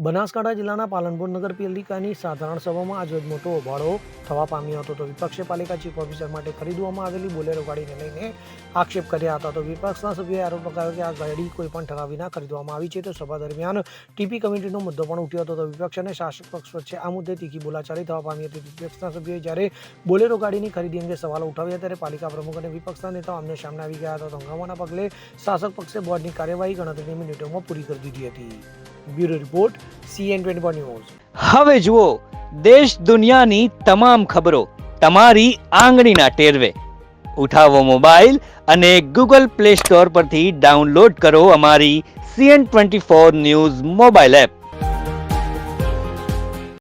બનાસકાંઠા જિલ્લાના પાલનપુર નગરપાલિકાની સાધારણ સભામાં આજે મોટો હોબાળો થવા પામ્યો હતો. તો વિપક્ષે પાલિકા ચીફ ઓફિસર માટે ખરીદવામાં આવેલી બોલેરો ગાડીને લઈને આક્ષેપ કર્યા હતા. તો વિપક્ષના સભ્યોએ આરોપ લગાવ્યો કે આ ગાડી કોઈપણ ઠરાવ વિના ખરીદવામાં આવી છે. તો સભા દરમિયાન ટીપી કમિટીનો મુદ્દો પણ ઉઠ્યો હતો. તો વિપક્ષ અને શાસક પક્ષ વચ્ચે આ મુદ્દે તીખી બોલાચાલી થવા પામી હતી. વિપક્ષના સભ્યોએ જ્યારે બોલેરો ગાડીની ખરીદી અંગે સવાલો ઉઠાવ્યા ત્યારે પાલિકા પ્રમુખ અને વિપક્ષના નેતાઓ આમને સામને આવી ગયા હતા. તો હંગામાના પગલે શાસક પક્ષે બોર્ડની કાર્યવાહી ગણતરીની મિનિટોમાં પૂરી કરી દીધી હતી. Bureau report CN24 news. હવે જુઓ દેશ દુનિયાની તમામ ખબરો તમારી આંગળીના ટેરવે. ઉઠાવો મોબાઈલ અને Google Play Store પરથી ડાઉનલોડ કરો અમારી CN24 ન્યૂઝ મોબાઈલ એપ.